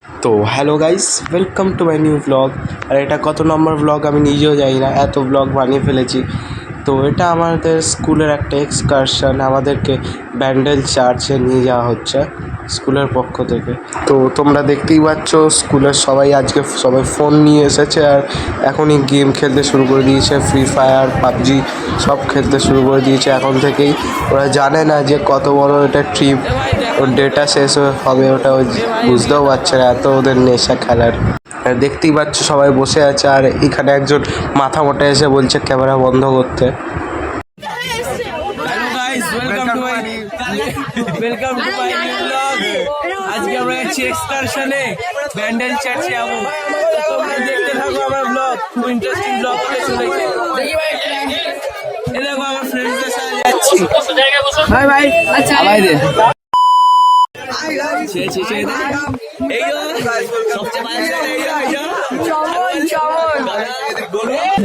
তো hello guys, welcome to my new blog. আর এটা কত নম্বর ব্লগ আমি নিজেও জানি না, এত ব্লগ বানিয়ে ফেলেছি। তো এটা আমাদের স্কুলের একটা এক্সকারশন, আমাদেরকে ব্যান্ডেল চার্চে নিয়ে যাওয়া হচ্ছে স্কুলের পক্ষ থেকে। তো তোমরা দেখতেই পাচ্ছ স্কুলের সবাই ফোন নিয়ে এসেছে আর এখনই গেম খেলতে শুরু করে দিয়েছে, ফ্রি ফায়ার, পাবজি সব খেলতে শুরু করে দিয়েছে এখন থেকেই। ওরা জানে না যে কত বড় এটা ট্রিপ, ওর ডেটা শেষ হবে, ওটা বুঝতেও পারছে না, এত ওদের নেশা খেলার। আর দেখতেই পাচ্ছ সবাই বসে আছে আর এখানে একজন মাথা মোটা এসে বলছে ক্যামেরা বন্ধ করতে। আজকে আমরা যাচ্ছি এক্সকারশনে ব্যান্ডেল চার্চে যাবো। তোমরা দেখতে থাকো আমার ব্লগ, খুব ইন্টারেস্টিং ব্লগ হতে চলেছে। এই দেখো আমার ফ্রেন্ডসদের সাথে যাচ্ছি। ভাই ভাই আচ্ছা ভাই দে এই সবচেয়ে ভালো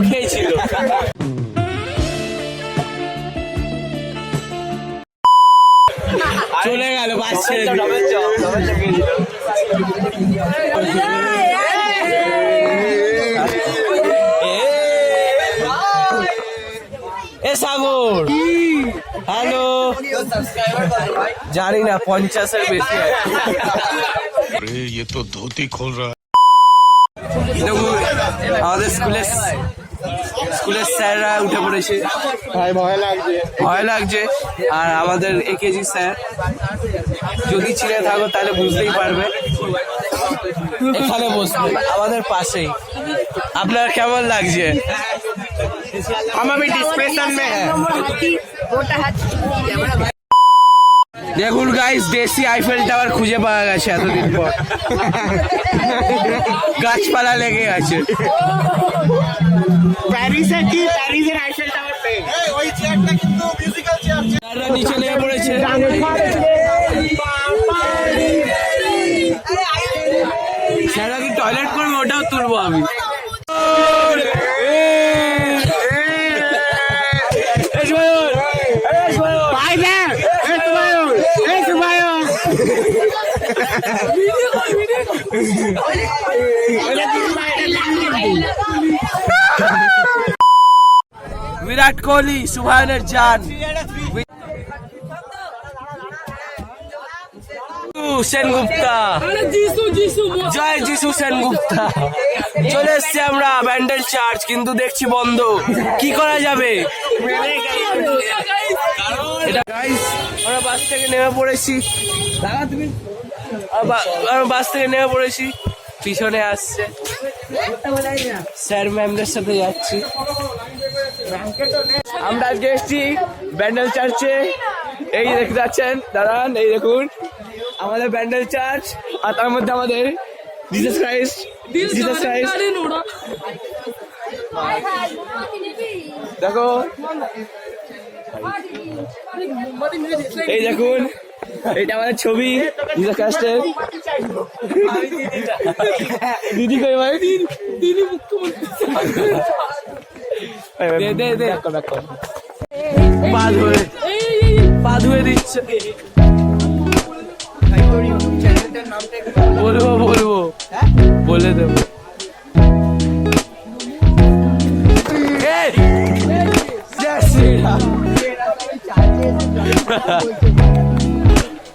খেয়েছিল। চলে গেল বাস ছেড়ে এ সাগর, হ্যালো। জানি না 50-এর বেশি। ये तो धोती खोल रहा है। আমাদের স্কুলের স্যাররা উঠে পড়েছে, ভাই ভয় লাগছে। আর আমাদের একেজি স্যার, যদি চিনে থাকো তাহলে বুঝতেই পারবে, এখানে বসবে আমাদের পাশেই। আপনার কেমন লাগছে? দেখুন গাইস, দেশি আইফেল টাওয়ার খুঁজে পাওয়া গেছে এতদিন পর। গাছপালা লেগে গেছে। স্যাররা নিচে নেমে পড়েছে। স্যাররা কি টয়লেট করবে ওটাও তুলবো আমি। বিরাট কোহলি সুভানের জান সেনগুপ্তা, জয় যিশু সেনগুপ্তা। চলে এসছি আমরা ব্যান্ডেল চার্চ, কিন্তু দেখছি বন্ধ। কি করা যাবে? আমরা বাস থেকে নেমে পড়েছি। বাস থেকে নেমে পড়েছি, পিছনে আসছে স্যার ম্যামদের সাথে যাচ্ছি। আমরা আজকে এসছি ব্যান্ডেল চার্চে। এই দেখতে যাচ্ছেন, দাঁড়ান, এই দেখুন আমাদের ব্যান্ডেল চার্চ, আর তার মধ্যে আমাদের জিসাস ক্রাইস্ট। দেখো, এই দেখুন, এটা আমাদের ছবি জিসাস ক্রাইস্টের। দিদি কই ভাই? দিদি মুখ্যমন্ত্রী। পা ধুয়ে দিচ্ছে। বলবো বলে দেবো।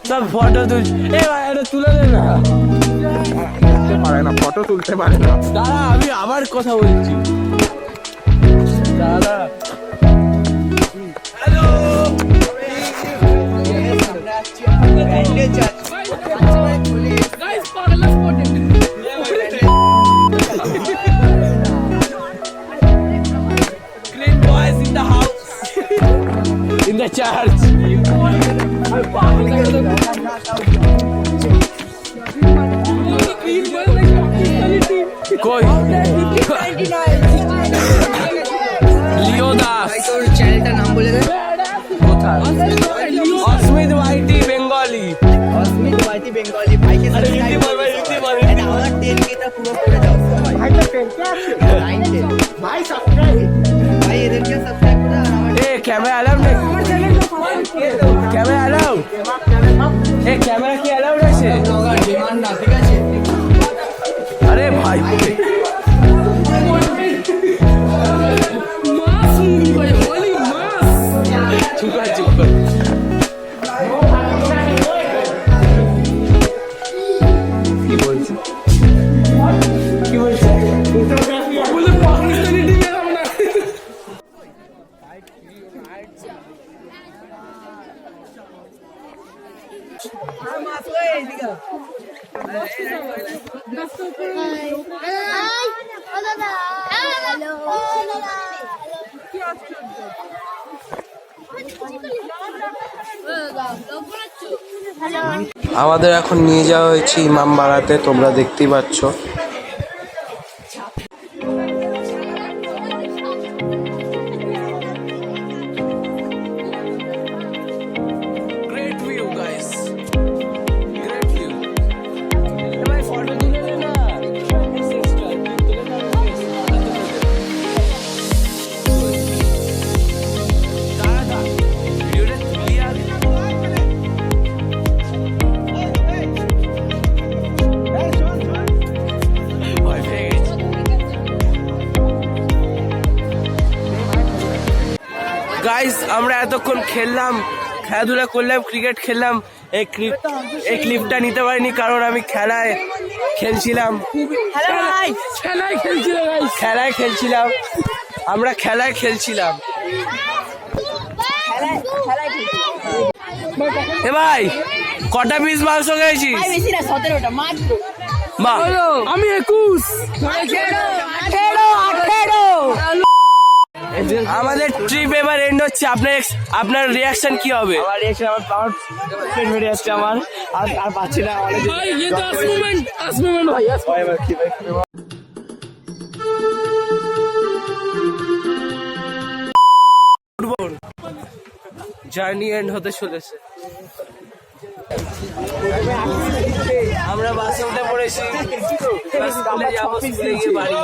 সব ফটো তুলছে। এ ভাই এটা তুলে দে না, ফটো তুলতে পারে না। দাঁড়া, আমি আবার কথা বলছি। দাদা clean boys in the house, in the church. কই লিও দাস, চ্যানেলটার নাম বলে দেন। কোথায়? অস্মিত ওয়াইটি বেঙ্গলি। ভাইকে হিন্দি বল ভাই, হিন্দি বল। আমার 10K টা পুরো করে দাও ভাই। তো 10K আছে, 9K ভাই। সাবস্ক্রাইব ভাই, এদেরকে সাবস্ক্রাইব করে। আর আমার ক্যামেরা অ্যালাউ নেই, ক্যামেরা অ্যালাউ। ক্যামেরা কি অ্যালাউ আছে? ডিমান্ড না, ঠিক আছে। আমাদের এখন নিয়ে যাওয়া হয়েছে ইমামবাড়াতে, তোমরা দেখতেই পাচ্ছ। Great view, guys. Great view. भाई फोटो तुले लेना। दादा, वीडियो लिया। भाई फेंक। গাইস আমরা এতক্ষণ খেললাম, খেলাধুলা করলাম, ক্রিকেট খেললাম। এই ক্লিপটা নিতে পারিনি কারণ আমি খেলায় খেলছিলাম। খেলায় খেলছিলাম, আমরা খেলায় খেলছিলাম। এ ভাই কটা পিস মাংস খেয়েছিস? বেশি না 17টা মাত্র। বাহ, আমি 21। আমাদের ট্রিপ এবার এন্ড হচ্ছে। আপনার রিয়াকশন কি হবে? আমার রিয়াকশন, আমার পেট ভরে যাচ্ছে আমার, আর পাচ্ছি না। জার্নি এন্ড হতে চলেছে। আমরা বাসে উঠে পড়েছি, স্কুলে যাবো, স্কুলে গিয়ে বাড়ি।